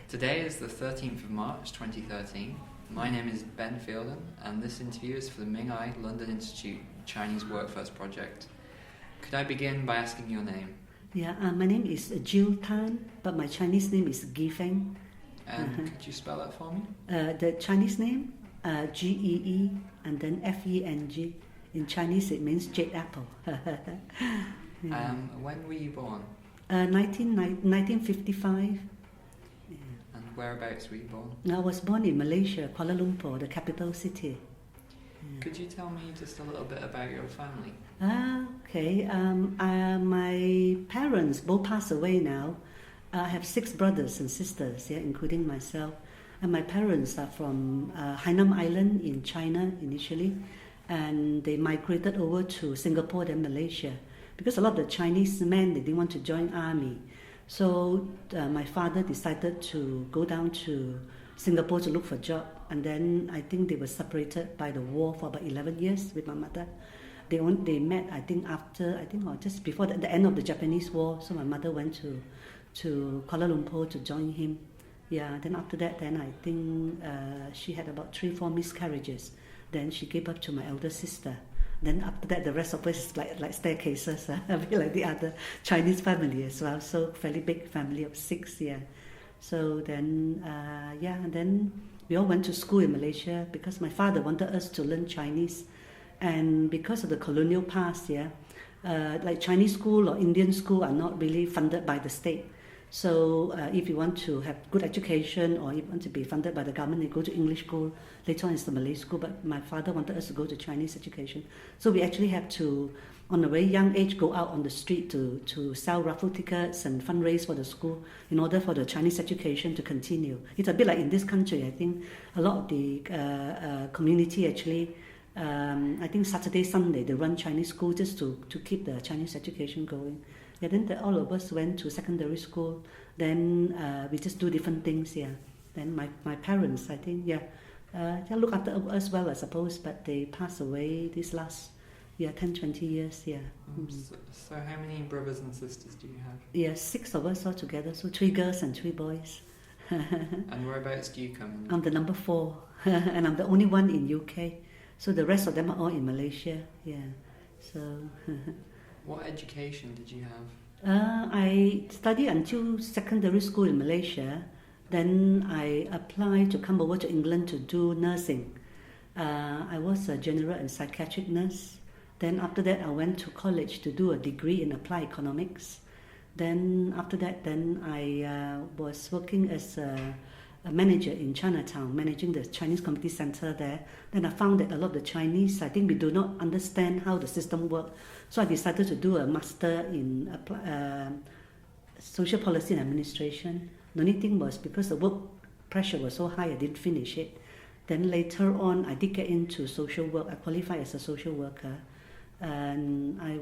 Today is the 13th of March 2013. My name is Ben Fielden, and this interview is for the Ming-ai London Institute Chinese Workforce Project. Could I begin by asking your name? Yeah, my name is Gill Tan, but my Chinese name is Gifeng. And could you spell that for me? The Chinese name, Gee, and then Feng. In Chinese, it means jade apple. Yeah. When were you born? 1955. And whereabouts were you born? I was born in Malaysia, Kuala Lumpur, the capital city. Could you tell me just a little bit about your family? Okay. My parents both passed away now. I have 6 brothers and sisters, including myself. And my parents are from Hainan Island in China initially, and they migrated over to Singapore, then Malaysia. Because a lot of the Chinese men, they didn't want to join army. So my father decided to go down to Singapore to look for a job. And then I think they were separated by the war for about 11 years with my mother. They met, or just before the end of the Japanese war. So my mother went to Kuala Lumpur to join him. Yeah, then after that, then I think she had about 3-4 miscarriages. Then she gave birth to my elder sister. Then after that, the rest of us is like staircases, a bit like the other Chinese family as well. So fairly big family of 6, yeah. So then, and then we all went to school in Malaysia because my father wanted us to learn Chinese. And because of the colonial past, like Chinese school or Indian school are not really funded by the state. So if you want to have good education or you want to be funded by the government, you go to English school. Later on it's the Malay school, but my father wanted us to go to Chinese education. So we actually have to, on a very young age, go out on the street to sell raffle tickets and fundraise for the school in order for the Chinese education to continue. It's a bit like in this country, I think a lot of the community actually, I think Saturday, Sunday, they run Chinese school just to keep the Chinese education going. Yeah, then all of us went to secondary school. Then we just do different things. Yeah. Then my parents, I think, they look after us well, I suppose. But they passed away this last 10-20 years. Yeah. So how many brothers and sisters do you have? Yeah, 6 of us all together. So 3 girls and 3 boys. And whereabouts do you come? I'm the number 4, and I'm the only one in UK. So the rest of them are all in Malaysia. Yeah. So. What education did you have? I studied until secondary school in Malaysia. Then I applied to come over to England to do nursing. I was a general and psychiatric nurse. Then after that, I went to college to do a degree in applied economics. Then after that, I was working as a manager in Chinatown, managing the Chinese Community Center there. Then I found that a lot of the Chinese, I think we do not understand how the system works. So I decided to do a master in social policy and administration. The only thing was because the work pressure was so high, I didn't finish it. Then later on, I did get into social work. I qualified as a social worker. And I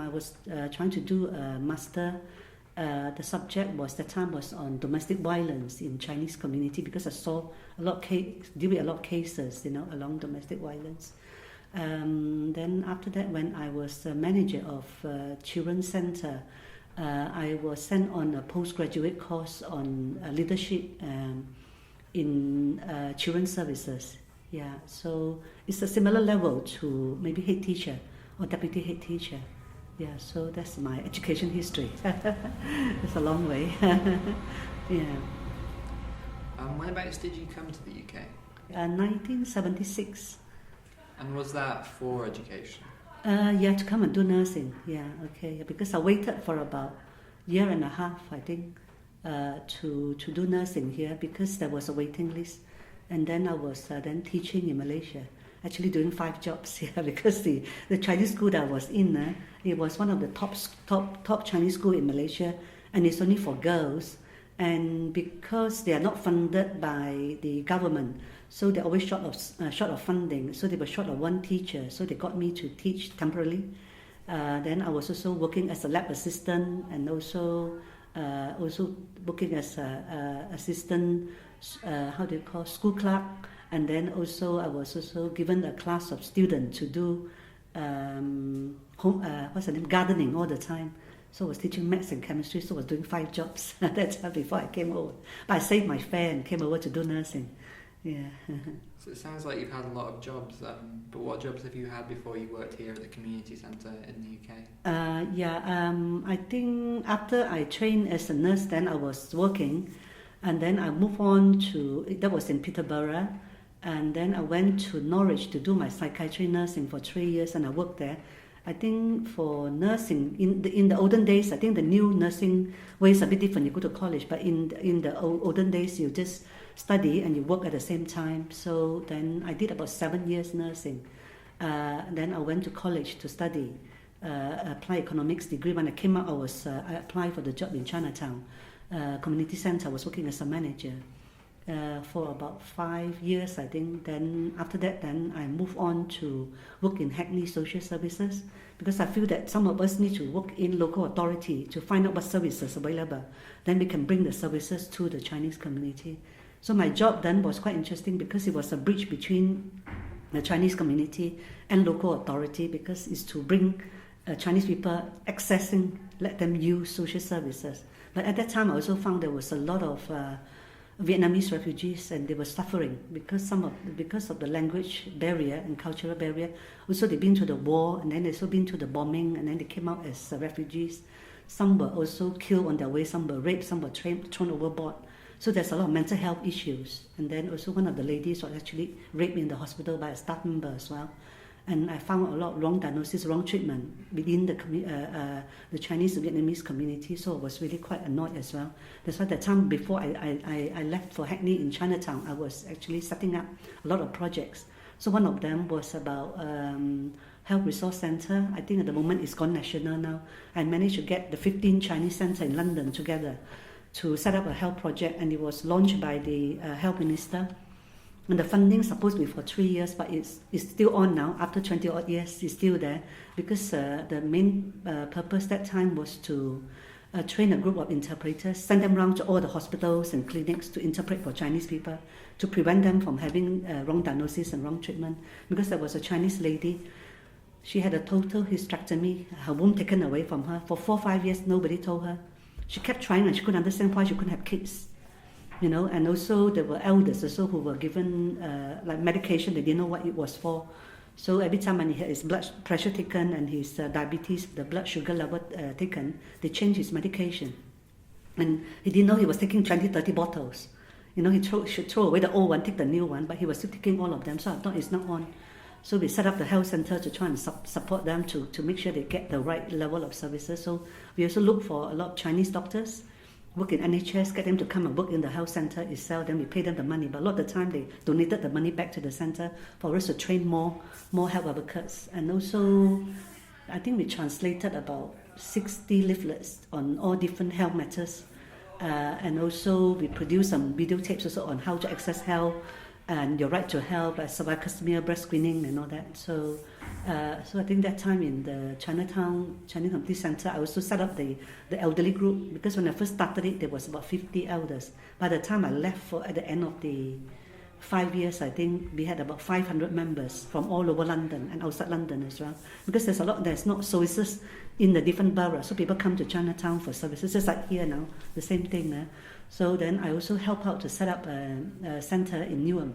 was trying to do a master. The subject that time was on domestic violence in Chinese community because I saw deal with a lot of cases, along domestic violence. Then after that, when I was a manager of Children's Center, I was sent on a postgraduate course on leadership in Children's Services. Yeah, so it's a similar level to maybe head teacher or deputy head teacher. Yeah, so that's my education history. It's a long way. Yeah. Whenabouts did you come to the UK? 1976. And was that for education? To come and do nursing. Yeah, okay. Because I waited for about a year and a half, I think, to do nursing here because there was a waiting list. And then I was then teaching in Malaysia. Actually doing 5 jobs here because the Chinese school that I was in, it was one of the top Chinese school in Malaysia, and it's only for girls. And because they are not funded by the government, so they're always short of funding. So they were short of 1 teacher. So they got me to teach temporarily. Then I was also working as a lab assistant and also working as a assistant, school clerk. And then also I was also given a class of students to do gardening all the time. So I was teaching maths and chemistry, so I was doing 5 jobs at that time before I came over. But I saved my fare and came over to do nursing. Yeah. So it sounds like you've had a lot of jobs, but what jobs have you had before you worked here at the community centre in the UK? I think after I trained as a nurse, then I was working, and then I moved on that was in Peterborough, and then I went to Norwich to do my psychiatry nursing for 3 years, and I worked there. I think for nursing, in the olden days, I think the new nursing way is a bit different. You go to college, but in the olden days, you just study and you work at the same time. So then I did about 7 years nursing. Then I went to college to study, applied economics degree. When I came out, I applied for the job in Chinatown community centre. I was working as a manager for about 5 years, I think. Then after that, then I moved on to work in Hackney Social Services, because I feel that some of us need to work in local authority to find out what services available. Then we can bring the services to the Chinese community. So my job then was quite interesting, because it was a bridge between the Chinese community and local authority, because it's to bring Chinese people let them use social services. But at that time, I also found there was a lot of Vietnamese refugees, and they were suffering because of the language barrier and cultural barrier. Also, they've been to the war, and then they've also been to the bombing, and then they came out as refugees. Some were also killed on their way, some were raped, some were thrown overboard. So there's a lot of mental health issues. And then also one of the ladies was actually raped in the hospital by a staff member as well. And I found a lot of wrong diagnosis, wrong treatment within the Chinese and Vietnamese community. So I was really quite annoyed as well. That's why the time before I left for Hackney in Chinatown, I was actually setting up a lot of projects. So one of them was about Health Resource Centre. I think at the moment it's gone national now. I managed to get the 15 Chinese centre in London together to set up a health project, and it was launched by the health minister. And the funding is supposed to be for 3 years, but it's still on now. After 20 odd years, it's still there, because the main purpose that time was to train a group of interpreters, send them around to all the hospitals and clinics to interpret for Chinese people, to prevent them from having wrong diagnosis and wrong treatment. Because there was a Chinese lady, she had a total hysterectomy, her womb taken away from her. For 4 or 5 years, nobody told her. She kept trying, and she couldn't understand why she couldn't have kids. And also there were elders also who were given like medication, they didn't know what it was for. So every time when he had his blood pressure taken and his diabetes, the blood sugar level taken, they changed his medication. And he didn't know he was taking 20, 30 bottles. He should throw away the old one, take the new one, but he was still taking all of them, so I thought it's not on. So we set up the health centre to try and support them to make sure they get the right level of services. So we also look for a lot of Chinese doctors, work in NHS, get them to come and work in the health centre itself, then we pay them the money. But a lot of the time they donated the money back to the centre for us to train more health advocates. And also, I think we translated about 60 leaflets on all different health matters. And also we produced some videotapes also on how to access health and your right to health, cervical smear, breast screening and all that. So I think that time in the Chinatown Chinese Community Centre, I also set up the elderly group, because when I first started it, there was about 50 elders. By the time I left at the end of the 5 years, I think we had about 500 members from all over London and outside London as well. Because there's not services in the different boroughs, so people come to Chinatown for services, just like here now, the same thing. So then I also help out to set up a centre in Newham,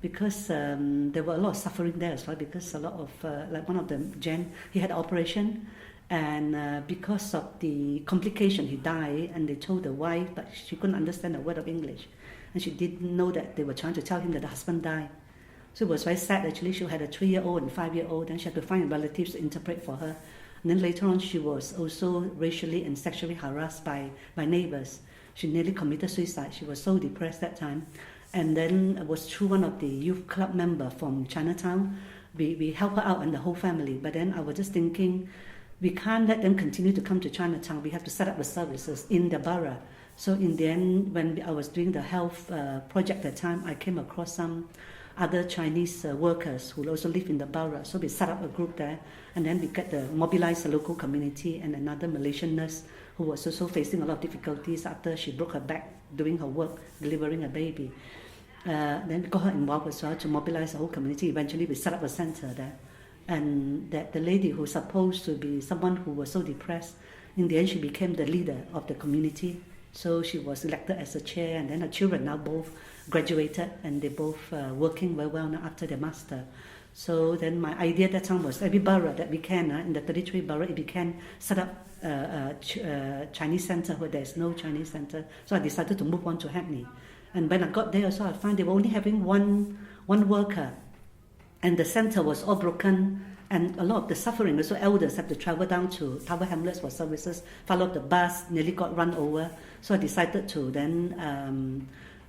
because there were a lot of suffering there as well, because a lot of, like one of them, Jen, he had an operation, and because of the complication he died, and they told the wife, but she couldn't understand a word of English, and she didn't know that they were trying to tell him that the husband died. So it was very sad actually. She had a 3-year-old and 5-year-old, and she had to find relatives to interpret for her. And then later on she was also racially and sexually harassed by neighbours. She nearly committed suicide. She was so depressed that time. And then it was through one of the youth club member from Chinatown. We helped her out and the whole family. But then I was just thinking, we can't let them continue to come to Chinatown. We have to set up the services in the borough. So in the end, when I was doing the health project at the time, I came across some other Chinese workers who also live in the borough. So we set up a group there, and then we mobilized the local community, and another Malaysian nurse who was also facing a lot of difficulties after she broke her back doing her work, delivering a baby. Then we got her involved as well to mobilize the whole community. Eventually we set up a centre there. And that the lady who's supposed to be someone who was so depressed, In the end, she became the leader of the community. So she was elected as a chair, and then her children now both graduated, and they both working very well now after their master. So then my idea at that time was every borough that we can, in the 33 borough, if we can set up a Chinese centre where there's no Chinese centre. So I decided to move on to Hackney. And when I got there, so I found they were only having one worker, and the centre was all broken, and a lot of the suffering. Also, elders have to travel down to Tower Hamlets for services, followed the bus, nearly got run over. So I decided to then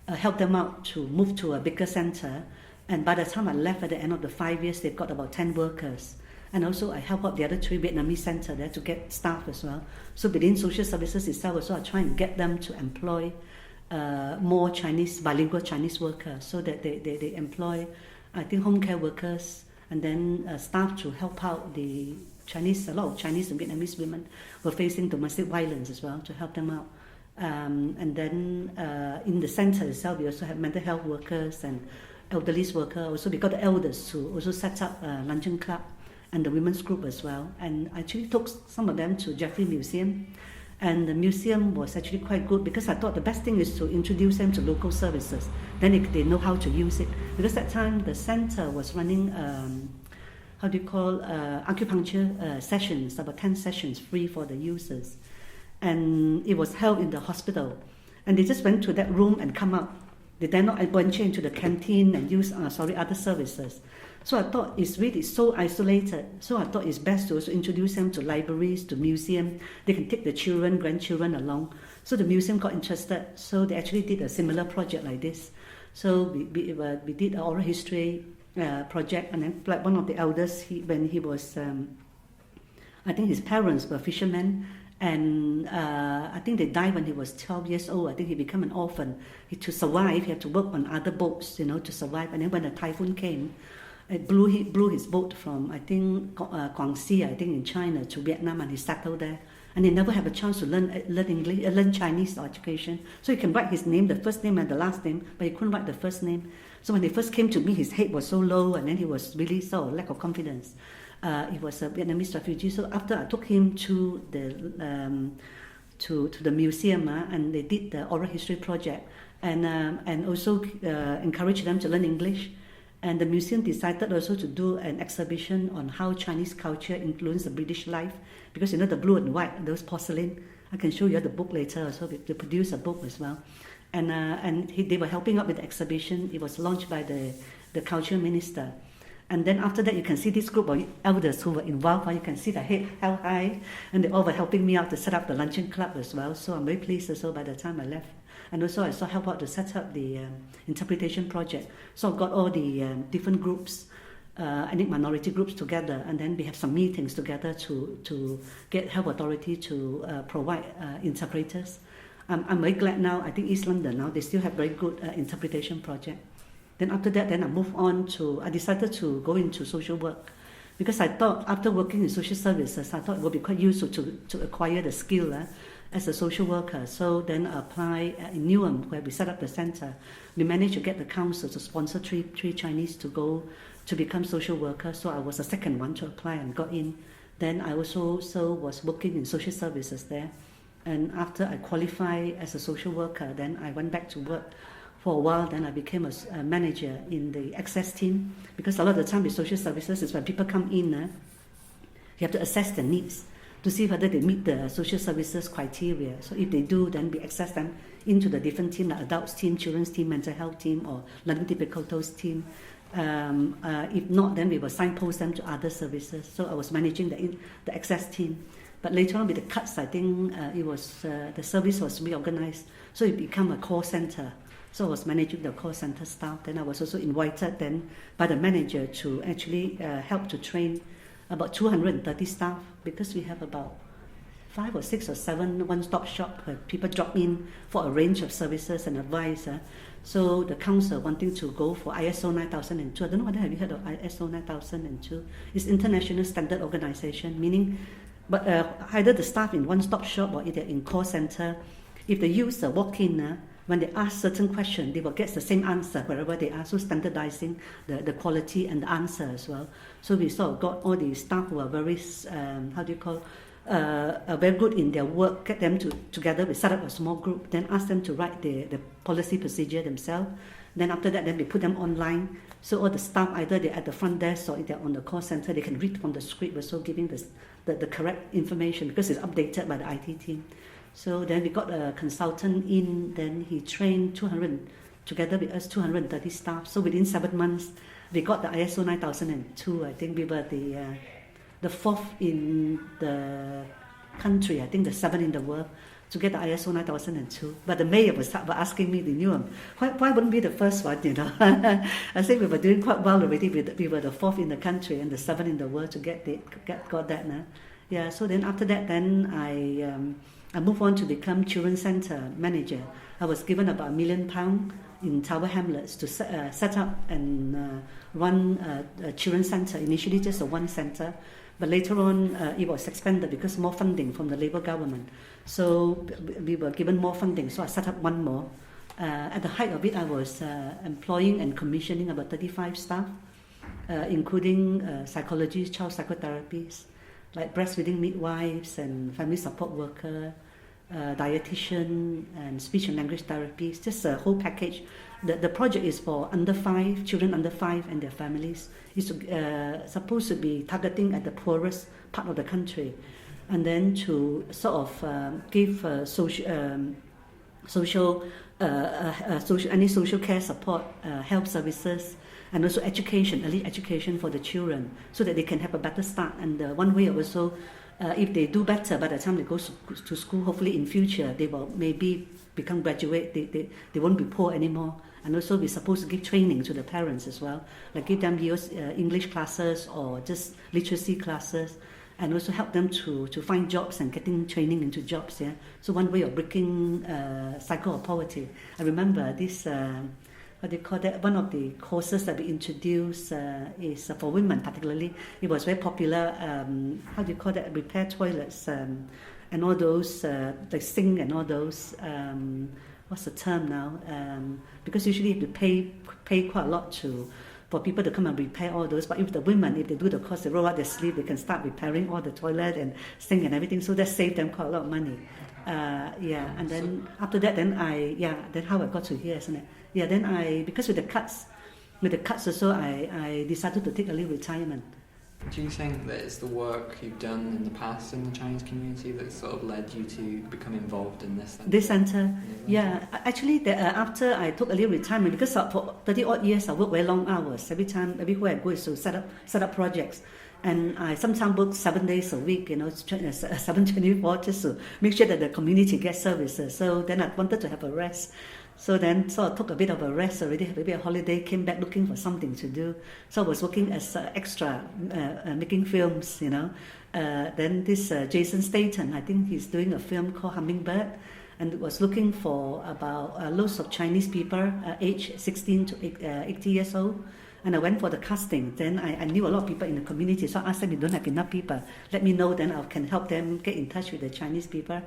help them out to move to a bigger centre. And by the time I left at the end of the 5 years, they've got about 10 workers. And also I help out the other 3 Vietnamese centres there to get staff as well. So within social services itself also I try and get them to employ more Chinese, bilingual Chinese workers, so that they employ, I think, home care workers, and then staff to help out the Chinese. A lot of Chinese and Vietnamese women were facing domestic violence as well, to help them out. And then in the centre itself, we also have mental health workers and elderly workers. Also, we got the elders to also set up a luncheon club and the women's group as well. And I actually took some of them to Jeffrey Museum. And the museum was actually quite good, because I thought the best thing is to introduce them to local services. Then they know how to use it. Because that time the centre was running, acupuncture sessions, about 10 sessions free for the users. And it was held in the hospital. And they just went to that room and come out. They dare not venture into the canteen and use other services. So I thought it's really so isolated. So I thought it's best to also introduce them to libraries, to museum. They can take the children, grandchildren along. So the museum got interested. So they actually did a similar project like this. So we did an oral history project. And then like one of the elders, when he was, I think his parents were fishermen. And I think they died when he was 12 years old. I think he became an orphan. To survive, he had to work on other boats, to survive. And then when the typhoon came, it blew his boat from, I think, Guangxi, I think in China, to Vietnam, and he settled there. And he never had a chance to learn Chinese education. So he can write his name, the first name and the last name, but he couldn't write the first name. So when he first came to me, his head was so low, and then he was really so lack of confidence. He was a Vietnamese refugee. So after I took him to the museum, and they did the oral history project, and also encouraged them to learn English. And the museum decided also to do an exhibition on how Chinese culture influenced the British life, because the blue and white, those porcelain. I can show you the book later. So they produced a book as well, and they were helping out with the exhibition. It was launched by the culture minister. And then after that, you can see this group of elders who were involved. You can see the head held high, and they all were helping me out to set up the luncheon club as well. So I'm very pleased also by the time I left. And also I saw help out to set up the interpretation project. So I got all the different groups, ethnic minority groups together, and then we have some meetings together to get health authority to provide interpreters. I'm very glad now. I think East London now, they still have very good interpretation project. Then after that, I decided to go into social work, because I thought after working in social services, I thought it would be quite useful to acquire the skill as a social worker. So then I applied in Newham, where we set up the centre. We managed to get the council to sponsor three Chinese to go to become social workers. So I was the second one to apply and got in. Then I also was working in social services there. And after I qualified as a social worker, then I went back to work for a while. Then I became a manager in the access team, because a lot of the time with social services is when people come in, you have to assess their needs to see whether they meet the social services criteria. So if they do, then we access them into the different team, like adults team, children's team, mental health team, or learning difficulties team. If not, then we will signpost them to other services. So I was managing the access team. But later on with the cuts, I think the service was reorganized. So it became a call center. So I was managing the call center staff. Then I was also invited then by the manager to actually help to train about 230 staff, because we have about 5 or 6 or 7 one-stop shop where people drop in for a range of services and advice. So the council wanting to go for ISO 9002. I don't know whether have you heard of ISO 9002. It's International Standard Organization, meaning but either the staff in one-stop shop or either in call center, if the user walk in, when they ask certain questions, they will get the same answer wherever they are. So standardizing the quality and the answer as well. So we sort of got all the staff who are very, are very good in their work, get them together, we set up a small group, then ask them to write the policy procedure themselves. Then after that, then we put them online. So all the staff, either they're at the front desk or if they're on the call center, they can read from the script, also giving the correct information because it's updated by the IT team. So then we got a consultant in, then he trained together with us, 230 staff. So within 7 months, we got the ISO 9002. I think we were the fourth in the country, I think the seventh in the world, to get the ISO 9002. But the mayor was asking me, the Newham, why wouldn't be the first one, you know? I think we were doing quite well already. We were the fourth in the country and the seventh in the world to got that now. Yeah, so then after that, then I moved on to become Children's Centre manager. I was given about £1 million in Tower Hamlets to set up and run a Children's Centre. Initially just a one centre, but later on it was expanded because more funding from the Labour government. So we were given more funding, so I set up one more. At the height of it, I was employing and commissioning about 35 staff, including psychologists, child psychotherapists, like breastfeeding midwives and family support worker, dietitian and speech and language therapists, just a whole package. The project is for children under 5 and their families. It's supposed to be targeting at the poorest part of the country, and then to sort of give any social care support, health services, and also education, early education for the children, so that they can have a better start. And one way also, if they do better by the time they go to school, hopefully in future they will maybe become graduate, they won't be poor anymore. And also we're supposed to give training to the parents as well, like give them English classes or just literacy classes, and also help them to find jobs and getting training into jobs. Yeah. So one way of breaking cycle of poverty. I remember this. What do you call that? One of the courses that we introduced is for women particularly. It was very popular. How do you call that? Repair toilets and all those, like sink and all those. What's the term now? Because usually you have to pay quite a lot for people to come and repair all those. But if the women, if they do the course, they roll out their sleeve, they can start repairing all the toilet and sink and everything. So that saved them quite a lot of money. And then after that, then how I got to here, isn't it? Yeah, then because with the cuts also, I decided to take early retirement. Do you think that it's the work you've done in the past in the Chinese community that sort of led you to become involved in this centre? This centre? Yeah. Actually, after I took early retirement, because for 30 odd years I worked very long hours. Everywhere I go is to set up projects. And I sometimes work 7 days a week, 7/24, just to make sure that the community gets services. So then I wanted to have a rest. So then, I took a bit of a rest already, had a bit of holiday, came back looking for something to do. So I was working as extra, making films, Then this Jason Statham, I think he's doing a film called Hummingbird, and was looking for about loads of Chinese people, aged 16 to 80 years old. And I went for the casting. Then I knew a lot of people in the community, so I asked them, you don't have enough people, let me know, then I can help them get in touch with the Chinese people.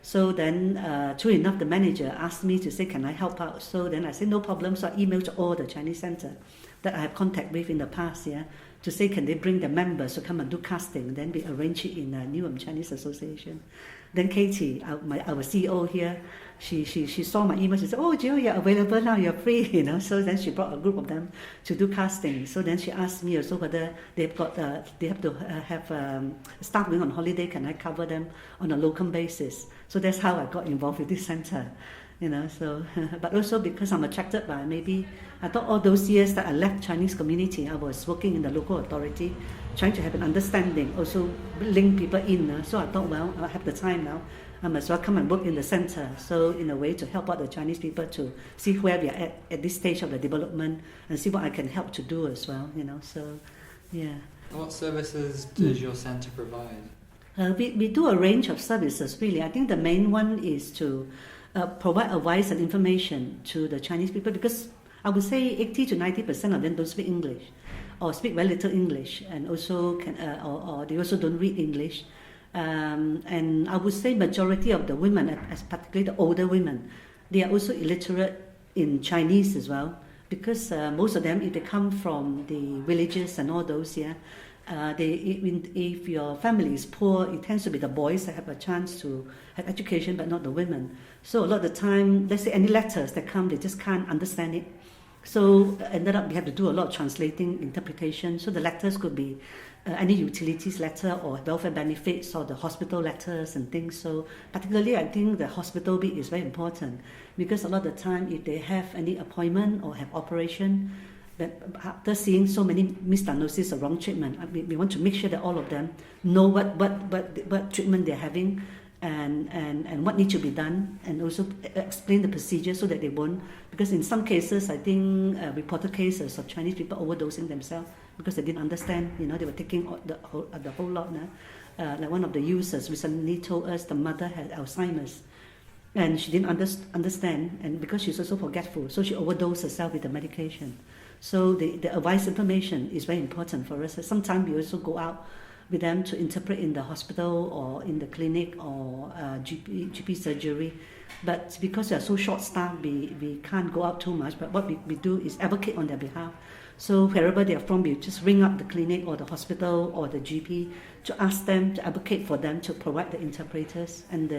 So then, true enough, the manager asked me to say, can I help out? So then I said, no problem. So I emailed to all the Chinese centre that I have contact with in the past, to say, can they bring the members to come and do casting? Then we arranged it in Newham Chinese Association. Then Katie, our CEO here, she saw my email. She said, "Oh, Jill, you're available now. You're free." So then she brought a group of them to do casting. So then she asked me also whether they have to have staff going on holiday. Can I cover them on a locum basis? So that's how I got involved with this centre. So but also because I'm attracted by, maybe I thought all those years that I left Chinese community, I was working in the local authority, trying to have an understanding, also link people in. So I thought, well, I have the time now, I must as well come and work in the centre. So in a way to help out the Chinese people to see where we are at this stage of the development and see what I can help to do as well. So yeah. What services does your centre provide? We do a range of services really. I think the main one is to provide advice and information to the Chinese people, because I would say 80 to 90% of them don't speak English, or speak very little English, and also or they also don't read English. And I would say majority of the women, particularly the older women, they are also illiterate in Chinese as well, because most of them, if they come from the villages and all those, if your family is poor, it tends to be the boys that have a chance to have education, but not the women. So a lot of the time, let's say any letters that come, they just can't understand it. So ended up we have to do a lot of translating, interpretation. So the letters could be any utilities letter or welfare benefits or the hospital letters and things. So particularly I think the hospital bit is very important because a lot of the time if they have any appointment or have operation, but after seeing so many misdiagnoses or wrong treatment, we want to make sure that all of them know what treatment they're having and what needs to be done, and also explain the procedure so that they won't. Because in some cases, I think reported cases of Chinese people overdosing themselves because they didn't understand. They were taking the whole lot. Like one of the users recently told us the mother had Alzheimer's. And she didn't understand, and because she's also forgetful, so she overdosed herself with the medication. So the advice information is very important for us. Sometimes we also go out with them to interpret in the hospital or in the clinic or GP surgery. But because we are so short-staffed, we can't go out too much. But what we do is advocate on their behalf. So wherever they are from, we just ring up the clinic or the hospital or the GP to ask them to advocate for them to provide the interpreters and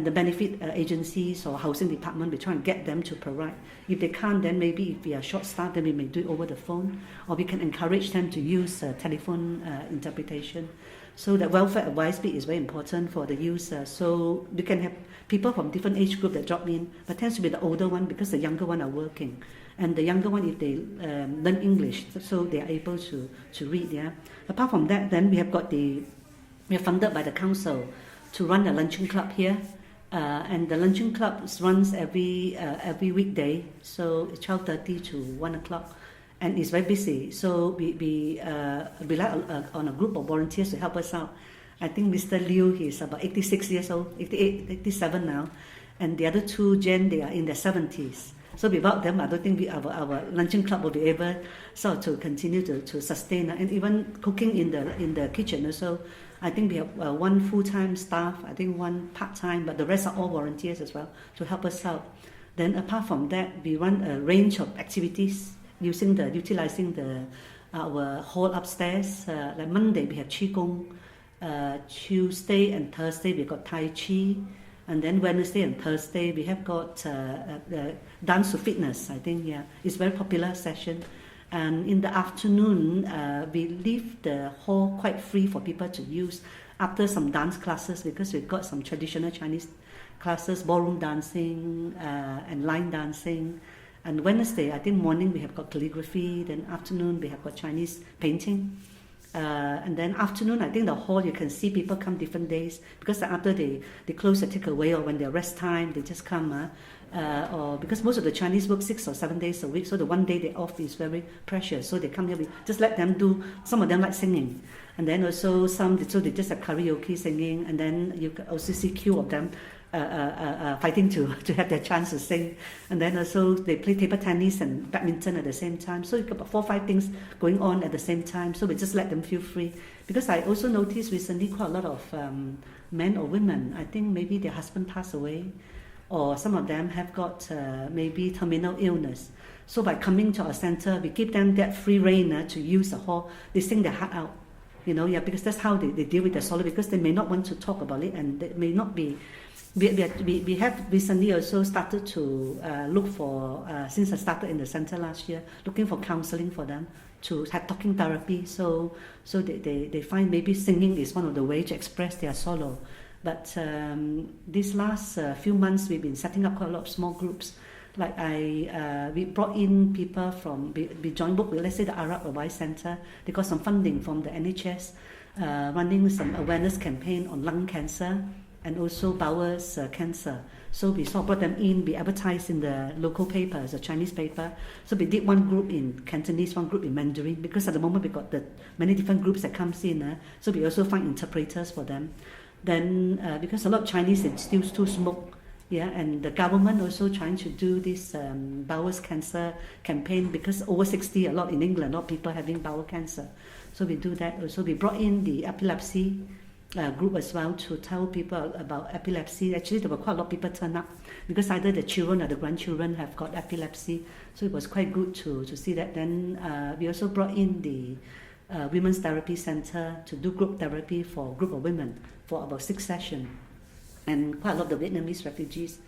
the benefit agencies or housing department. We try and get them to provide. If they can't, then maybe if we are short-staffed, then we may do it over the phone, or we can encourage them to use telephone interpretation. So the welfare advice bit is very important for the user. So we can have people from different age group that drop in, but tends to be the older one because the younger one are working. And the younger one, if they learn English, so they are able to read. Yeah. Apart from that, then we are funded by the council to run a luncheon club here. And the luncheon club runs every weekday, so it's 12:30 to 1 o'clock, and it's very busy. So we rely on a group of volunteers to help us out. I think Mr. Liu, he's about 86 years old, 88, 87 now, and the other two, Jen, they are in their 70s. So without them, I don't think our luncheon club will be able to continue to sustain. And even cooking in the kitchen also, I think we have one full-time staff, I think one part-time, but the rest are all volunteers as well to help us out. Then apart from that, we run a range of activities utilizing our hall upstairs. Like Monday we have Qigong, Tuesday and Thursday we got Tai Chi, and then Wednesday and Thursday we have got the dance to fitness. I think it's a very popular session. And in the afternoon, we leave the hall quite free for people to use after some dance classes, because we've got some traditional Chinese classes, ballroom dancing and line dancing. And Wednesday, I think morning we have got calligraphy, then afternoon we have got Chinese painting. And then afternoon, I think the hall, you can see people come different days, because after they close the takeaway or when they're rest time, they just come. Or because most of the Chinese work 6 or 7 days a week, so the one day they off is very precious. So they come here, we just let them do. Some of them like singing, and then also so they just have karaoke singing, and then you can also see queue of them fighting to have their chance to sing. And then also they play table tennis and badminton at the same time. So you've got about 4 or 5 things going on at the same time. So we just let them feel free. Because I also noticed recently quite a lot of men or women, I think maybe their husband passed away, or some of them have got maybe terminal illness. So by coming to our center, we give them that free rein to use the hall. They sing their heart out, because that's how they deal with their sorrow, because they may not want to talk about it, and they may not be. We have recently also started to look for, since I started in the center last year, looking for counseling for them to have talking therapy. So they find maybe singing is one of the ways to express their sorrow. But these last few months, we've been setting up quite a lot of small groups. Like we brought in people from, we joined book with, let's say, the Arab Advice Center. They got some funding from the NHS, running some awareness campaign on lung cancer and also bowel's cancer. So we brought them in, we advertised in the local papers, a Chinese paper. So we did one group in Cantonese, one group in Mandarin, because at the moment we got the many different groups that comes in. So we also find interpreters for them. Then because a lot of Chinese they still smoke, and the government also trying to do this bowel cancer campaign, because over 60, a lot in England, a lot of people having bowel cancer. So we do that also. We brought in the epilepsy group as well to tell people about epilepsy. Actually, there were quite a lot of people turn up, because either the children or the grandchildren have got epilepsy. So it was quite good to see that. Then we also brought in the women's therapy center to do group therapy for a group of women for about 6 sessions. And quite a lot of the Vietnamese refugees,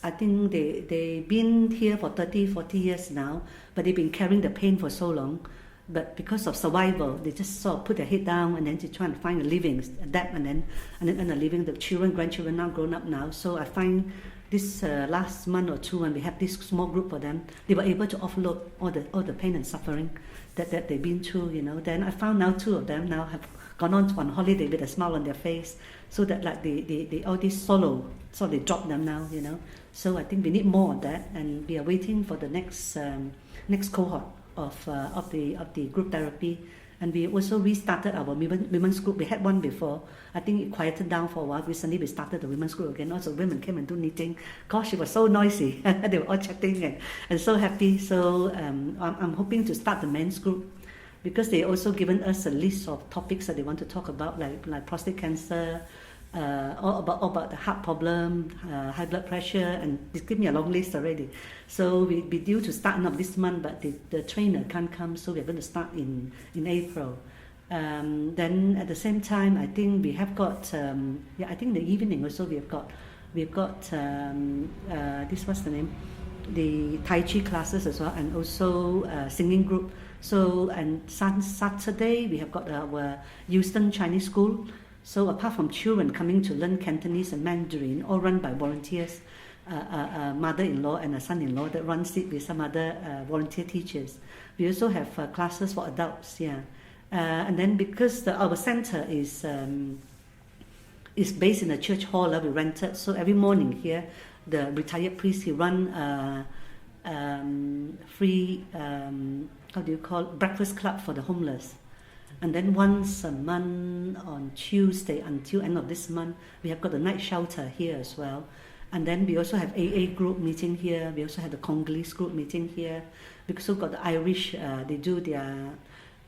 I think they've been here for 30, 40 years now, but they've been carrying the pain for so long. But because of survival, they just sort of put their head down and then to try and find a living, adapt, and then earn a living. The children, grandchildren now grown up now. So I find this last month or two, when we have this small group for them, they were able to offload all the pain and suffering that they've been through, you know. Then I found now 2 of them now have gone on holiday with a smile on their face, so that like they all this sorrow, so they drop them now, you know. So I think we need more of that, and we are waiting for the next cohort of the group therapy. And we also restarted our women's group. We had one before. I think it quieted down for a while. Recently we started the women's group again. Also women came and do knitting. Gosh, it was so noisy. They were all chatting and so happy. So I'm hoping to start the men's group, because they also given us a list of topics that they want to talk about, like prostate cancer, all about the heart problem, high blood pressure, and they give me a long list already. So we due to start up this month, but the trainer can't come, so we're going to start in April. Then at the same time, I think we have got I think the evening also we've got this, what's the name, the Tai Chi classes as well, and also singing group. So and Saturday we have got our Islington Chinese School. So apart from children coming to learn Cantonese and Mandarin, all run by volunteers, a mother-in-law and a son-in-law that runs it with some other volunteer teachers. We also have classes for adults, and then because our centre is based in a church hall we rented, so every morning here, the retired priest, he run free, breakfast club for the homeless. And then once a month on Tuesday until end of this month, we have got the night shelter here as well. And then we also have AA group meeting here. We also have the Congolese group meeting here. We also got the Irish, they do their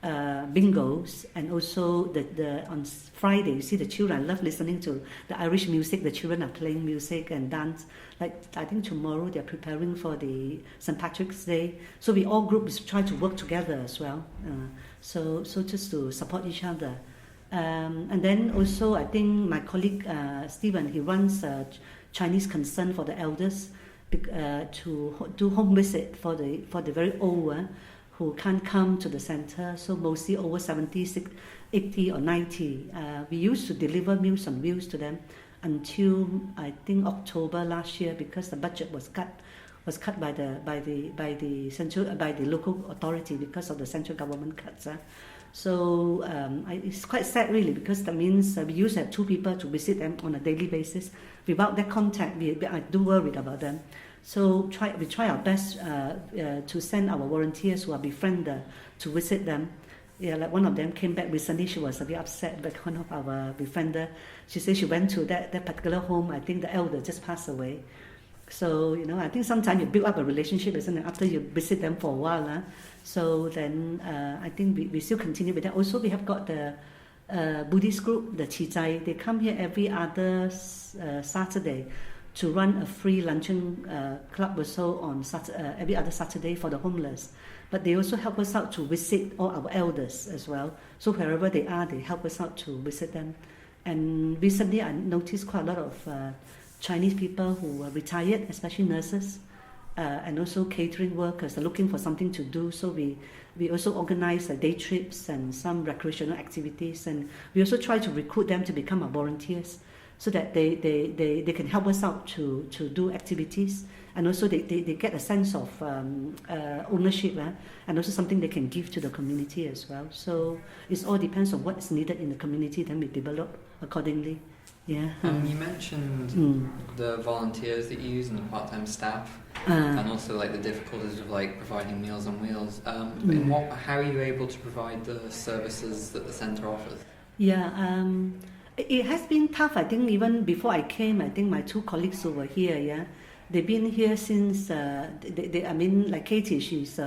bingos. And also on Friday, you see the children, I love listening to the Irish music. The children are playing music and dance. Like I think tomorrow they're preparing for the St. Patrick's Day. So we all groups try to work together as well. So just to support each other. And then also I think my colleague Stephen, he runs Chinese Concern for the elders to do home visit for the very old who can't come to the centre. So mostly over 70, 80 or 90. We used to deliver Meals on Wheels to them until I think October last year, because the budget was cut by the local authority because of the central government cuts. So it's quite sad really, because that means we used to have 2 people to visit them on a daily basis. Without that contact, I do worry about them. So we try our best to send our volunteers who are befriended to visit them. Yeah, like one of them came back recently. She was a bit upset, but one of our befriender, she said she went to that particular home. I think the elder just passed away. So, you know, I think sometimes you build up a relationship, isn't it, after you visit them for a while. So then I think we still continue with that. Also, we have got the Buddhist group, the Chizai. They come here every other Saturday to run a free luncheon club or so on every other Saturday for the homeless. But they also help us out to visit all our elders as well. So wherever they are, they help us out to visit them. And recently I noticed quite a lot of Chinese people who are retired, especially nurses, and also catering workers are looking for something to do. So we also organize day trips and some recreational activities, and we also try to recruit them to become our volunteers, so that they can help us out to do activities, and also they get a sense of ownership, and also something they can give to the community as well. So it all depends on what is needed in the community, then we develop accordingly. Yeah. You mentioned the volunteers that you use and the part-time staff, and also like the difficulties of like providing Meals on Wheels. How are you able to provide the services that the centre offers? Yeah, it has been tough. I think even before I came, I think my 2 colleagues who were here, they've been here since. Like Katie, she's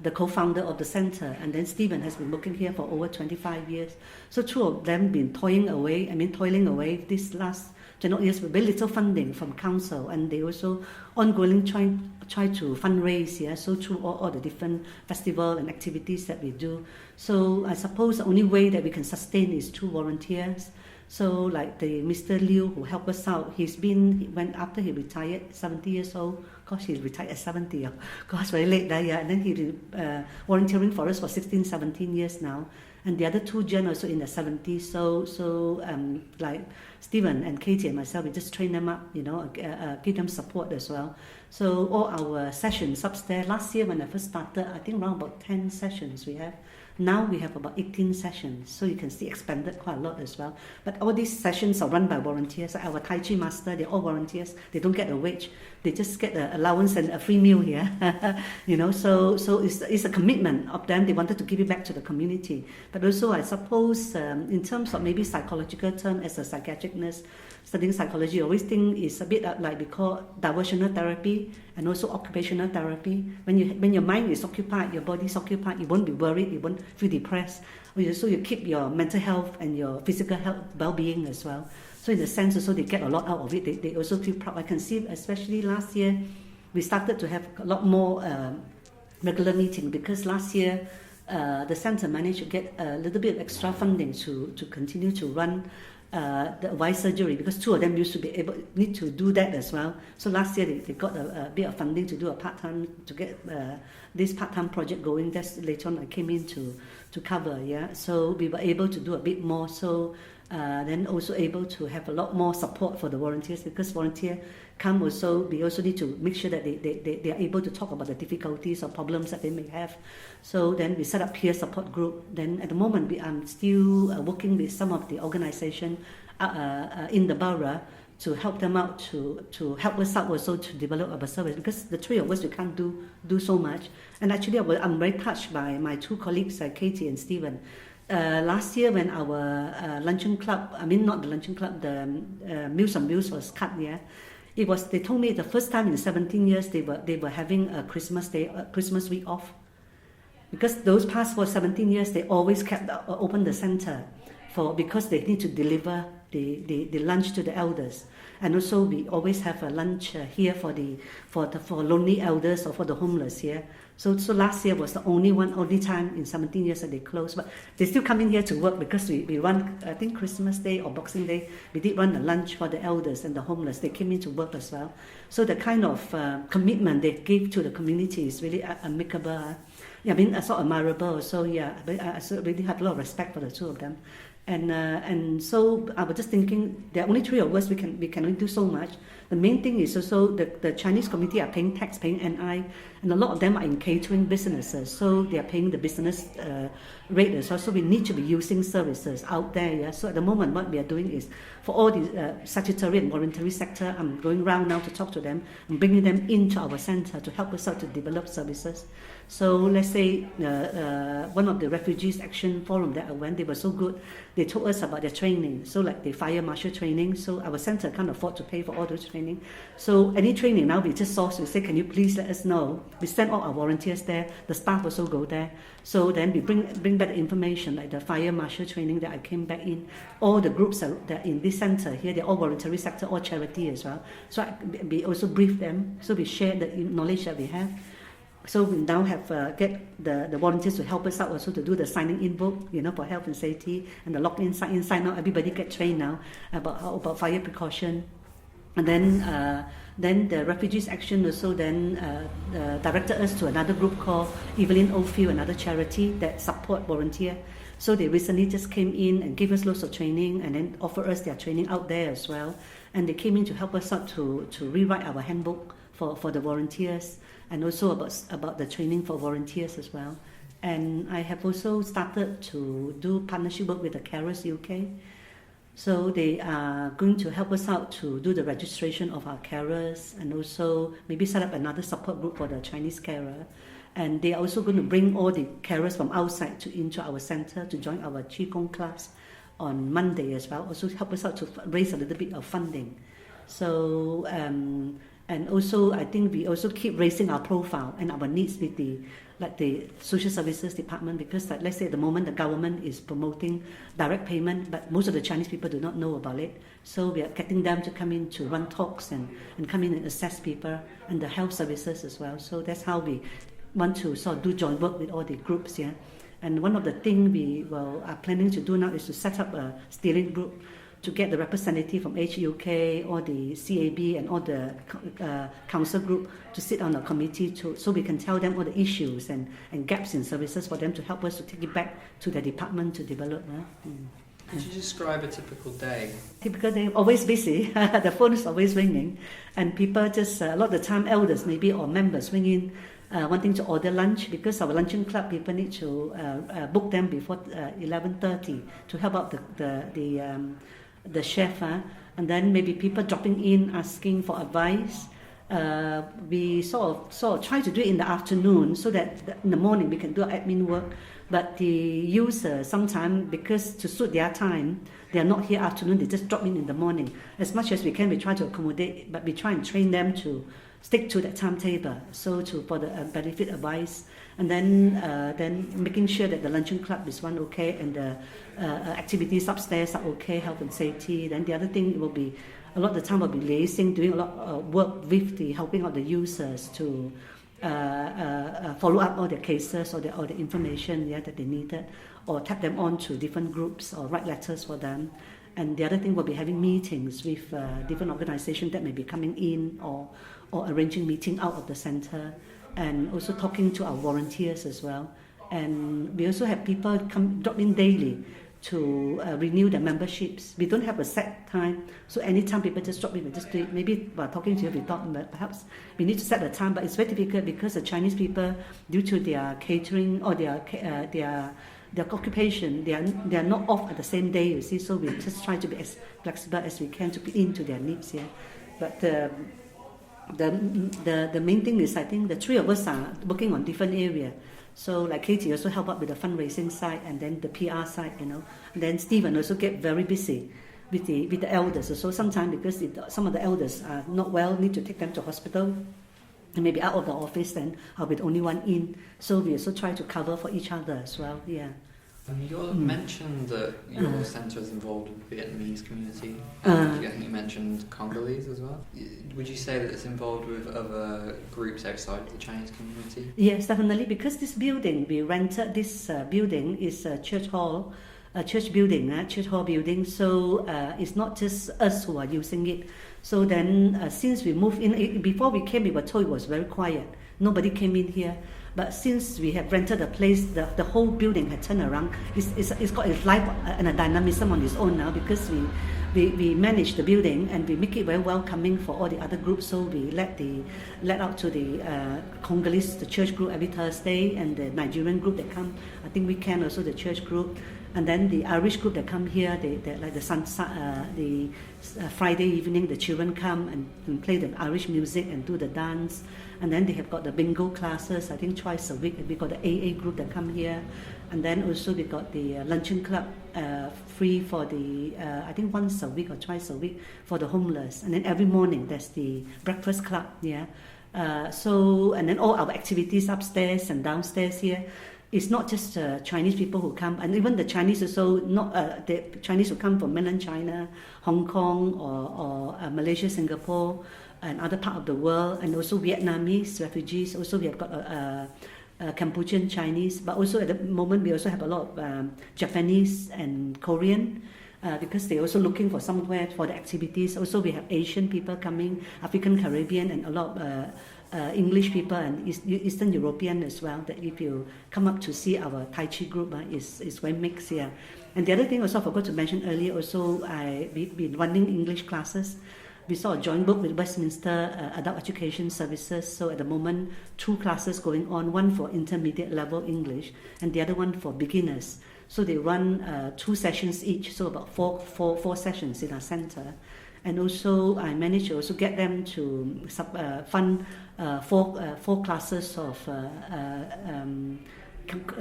the co-founder of the centre, and then Stephen has been working here for over 25 years. So 2 of them been toiling away this last general years with very little funding from council, and they also ongoing try to fundraise, yeah, so through all the different festival and activities that we do. So I suppose the only way that we can sustain is through volunteers. So like the Mr. Liu who helped us out, after he retired, 70 years old. Gosh, he retired at 70. Gosh, very late there, yeah. And then he volunteering for us for 16, 17 years now. And the other two gen also in their 70s. So like Stephen and Katie and myself, we just train them up, give them support as well. So all our sessions upstairs, last year when I first started, I think around about 10 sessions we have. Now we have about 18 sessions, so you can see expanded quite a lot as well. But all these sessions are run by volunteers. Our Tai Chi master, they're all volunteers. They don't get a wage. They just get an allowance and a free meal here. So it's a commitment of them. They wanted to give it back to the community. But also, I suppose, in terms of maybe psychological term, as a psychiatric nurse, studying psychology, I always think it's a bit like we call diversional therapy and also occupational therapy. When your mind is occupied, your body is occupied, you won't be worried, you won't feel depressed. So you keep your mental health and your physical health, well-being as well. So in a sense also they get a lot out of it. They also feel proud. I can see, especially last year, we started to have a lot more regular meeting, because last year the centre managed to get a little bit of extra funding to continue to run the eye surgery, because two of them used to need to do that as well. So last year they got a bit of funding to do a part-time, to get this part-time project going. That's later on I came in to cover, yeah. So we were able to do a bit more. So then also able to have a lot more support for the volunteers, because volunteer come also, we also need to make sure that they are able to talk about the difficulties or problems that they may have. So then we set up peer support group. Then at the moment I'm still working with some of the organisation in the borough to help them out, to help us out also to develop our service, because the three of us, we can't do so much. And actually I'm very touched by my two colleagues, Katie and Stephen. Last year when our luncheon club, not the luncheon club, the Meals on Wheels was cut, yeah. They told me the first time in 17 years they were having a Christmas week off. Because those past 17 years they always kept open the centre because they need to deliver the lunch to the elders. And also we always have a lunch here for lonely elders or for the homeless here. So last year was the only time in 17 years that they closed. But they still come in here to work, because we run, I think Christmas Day or Boxing Day, we did run a lunch for the elders and the homeless. They came in to work as well. So the kind of commitment they give to the community is really amicable. So admirable. So yeah, I really have a lot of respect for the two of them. And so I was just thinking, there are only three of us, we can only do so much. The main thing is also the Chinese community are paying tax, paying NI, and a lot of them are in catering businesses, so they are paying the business rate as well. So we need to be using services out there. Yeah. So at the moment, what we are doing is, for all the statutory and voluntary sector, I'm going round now to talk to them and bringing them into our centre to help us out to develop services. So let's say one of the Refugees Action Forum that I went, they were so good. They told us about their training. So like the fire marshal training. So our centre can't afford to pay for all those training. So any training now we just source. We say, can you please let us know? We send all our volunteers there. The staff also go there. So then we bring back the information, like the fire marshal training that I came back in. All the groups that are in this centre here, they're all voluntary sector, all charity as well. So we also brief them. So we share the knowledge that we have. So we now have get the volunteers to help us out also to do the signing in book, for health and safety, and the login, sign out. Everybody get trained now about fire precaution. And then the Refugees Action also then directed us to another group called Evelyn Oldfield, another charity that support volunteer. So they recently just came in and gave us loads of training, and then offer us their training out there as well. And they came in to help us out to rewrite our handbook for the volunteers, and also about the training for volunteers as well. And I have also started to do partnership work with the Carers UK. So they are going to help us out to do the registration of our carers, and also maybe set up another support group for the Chinese carer. And they are also going to bring all the carers from outside into our centre to join our Qigong class on Monday as well. Also help us out to raise a little bit of funding. So and And also, I think we also keep raising our profile and our needs with the social services department, because let's say at the moment the government is promoting direct payment, but most of the Chinese people do not know about it. So we are getting them to come in to run talks and come in and assess people, and the health services as well. So that's how we want to sort of do joint work with all the groups here. And one of the things we are planning to do now is to set up a steering group to get the representative from HUK or the CAB and all the council group to sit on a committee so we can tell them all the issues and gaps in services for them to help us to take it back to the department to develop. Could you describe a typical day? Typical day, always busy. The phone is always ringing, and people just, a lot of the time, elders maybe or members ring in wanting to order lunch, because our luncheon club people need to book them before 11:30 to help out the chef, and then maybe people dropping in asking for advice. We sort of try to do it in the afternoon so that in the morning we can do our admin work. But the users sometimes, because to suit their time, they are not here afternoon, they just drop in the morning. As much as we can, we try to accommodate, but we try and train them to stick to that timetable, so for the benefit advice, and then making sure that the luncheon club is run okay and the activities upstairs are okay, health and safety. Then the other thing will be, a lot of the time will be liaising, doing a lot of work with helping out the users to follow up all their cases or the information that they needed, or tap them on to different groups or write letters for them. And the other thing will be having meetings with different organizations that may be coming in, or arranging meeting out of the center, and also talking to our volunteers as well. And we also have people drop in daily to renew their memberships. We don't have a set time, so anytime people just drop in, we just do it. Maybe while talking to you, we thought perhaps we need to set a time, but it's very difficult because the Chinese people, due to their catering or their occupation, they are not off at the same day, you see, so we just try to be as flexible as we can to fit into their needs here. But the main thing is, I think the three of us are working on different areas. So like Katie also help out with the fundraising side and then the PR side, And then Stephen also get very busy with the elders. So sometimes because some of the elders are not well, need to take them to hospital, and maybe out of the office, then I'll be the only one in. So we also try to cover for each other as well. Yeah. You mentioned that your centre is involved with the Vietnamese community. I think you mentioned Congolese as well. Would you say that it's involved with other groups outside the Chinese community? Yes, definitely, because this building, we rented this building is a church hall, church hall building. So it's not just us who are using it. So then since we moved in, before we came, we were told it was very quiet. Nobody came in here. But since we have rented a place, the whole building had turned around. It's got its life and a dynamism on its own now, because we manage the building and we make it very welcoming for all the other groups. So we let out to the Congolese, the church group every Thursday, and the Nigerian group that come. I think weekend also the church group, and then the Irish group that come here. They like the Friday evening, the children come and play the Irish music and do the dance. And then they have got the bingo classes, I think twice a week. We got the AA group that come here. And then also we got the luncheon club free for the, I think once a week or twice a week for the homeless. And then every morning there's the breakfast club, So, and then all our activities upstairs and downstairs here. It's not just Chinese people who come, and even the Chinese also, not the Chinese who come from mainland China, Hong Kong or Malaysia, Singapore, and other part of the world, and also Vietnamese refugees. Also we have got Cambodian Chinese, but also at the moment we also have a lot of Japanese and Korean, because they're also looking for somewhere for the activities. Also we have Asian people coming, African Caribbean, and a lot of English people and Eastern European as well. That if you come up to see our Tai Chi group, is very mixed here. And the other thing also I forgot to mention earlier, also we've been running English classes. We saw a joint book with Westminster Adult Education Services. So at the moment, 2 classes going on, one for intermediate level English and the other one for beginners. So they run 2 sessions each, so about four sessions in our centre. And also I managed to also get them to fund 4 classes of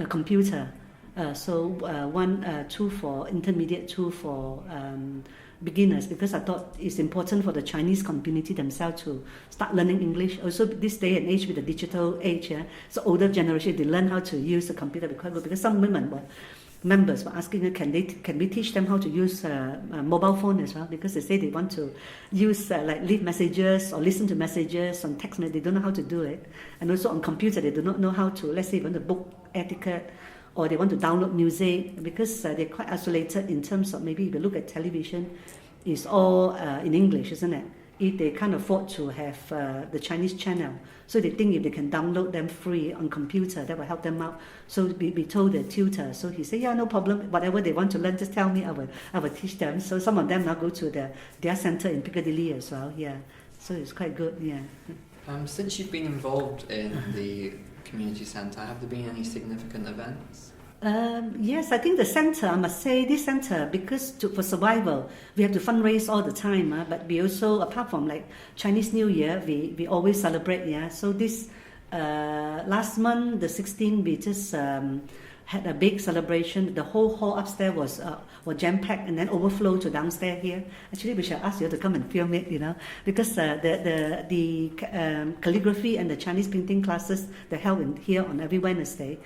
computer. So 2 for intermediate, 2 for beginners, because I thought it's important for the Chinese community themselves to start learning English. Also, this day and age with the digital age, so older generation, they learn how to use the computer quite good, because some members were asking, can we teach them how to use a mobile phone as well, because they say they want to use like leave messages or listen to messages on text message. They don't know how to do it. And also on computer, they do not know how to, let's say, want to book etiquette, or they want to download music, because they're quite isolated in terms of, maybe if you look at television, it's all in English, isn't it? If they can't afford to have the Chinese channel, so they think if they can download them free on computer, that will help them out. So we told the tutor, so he said, yeah, no problem, whatever they want to learn, just tell me, I will teach them. So some of them now go to their centre in Piccadilly as well, yeah. So it's quite good, yeah. Since you've been involved in the community centre, have there been any significant events? Yes, I think the centre, I must say, this centre, because for survival, we have to fundraise all the time, but we also, apart from like Chinese New Year, we always celebrate, yeah. So this last month, the 16th, we just had a big celebration. The whole hall upstairs was jam-packed and then overflowed to downstairs here. Actually, we shall ask you to come and film it, because the calligraphy and the Chinese painting classes, they're held here on every Wednesday.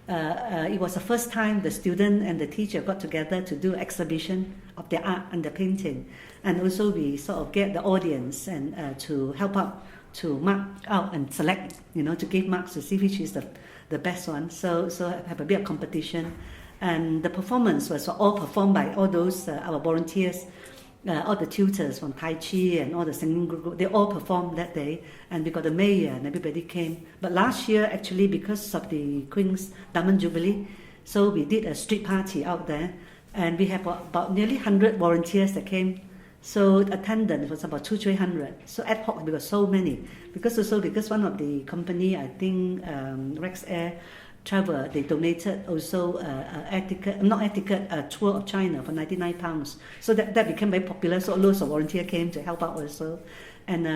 It was the first time the student and the teacher got together to do exhibition of their art and the painting, and also we sort of get the audience and to help out to mark out and select, to give marks to see which is the best one. So have a bit of competition, and the performance was all performed by all those our volunteers. All the tutors from Tai Chi and all the singing group, they all performed that day, and we got the mayor and everybody came. But last year, actually, because of the Queen's Diamond Jubilee, so we did a street party out there, and we have about nearly 100 volunteers that came. So attendance was about 200-300. So ad hoc, we got so many. Because one of the company, I think Rex Air Travel, they donated also a tour of China for £99. So that became very popular. So loads of volunteers came to help out also. And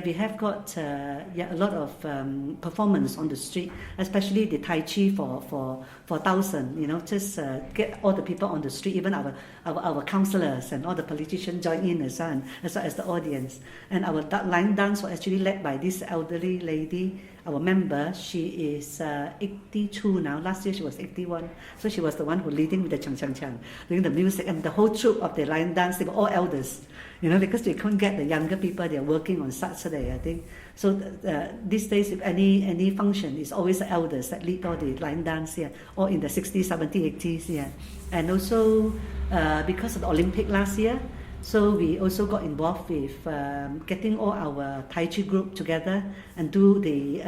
we have got a lot of performance on the street, especially the Tai Chi for 1,000. Just get all the people on the street, even our councillors and all the politicians join in as well as the audience. And our line dance was actually led by this elderly lady, our member. She is 82 now. Last year she was 81. So she was the one who leading with the Chang Chang Chang, doing the music, and the whole troupe of the line dance, they were all elders. Because they couldn't get the younger people, they're working on Saturday, I think. So these days, if any function, it's always the elders that lead all the line dance here, or in the 60s, 70s, 80s, yeah. And also, because of the Olympic last year, so we also got involved with getting all our Tai Chi group together and do the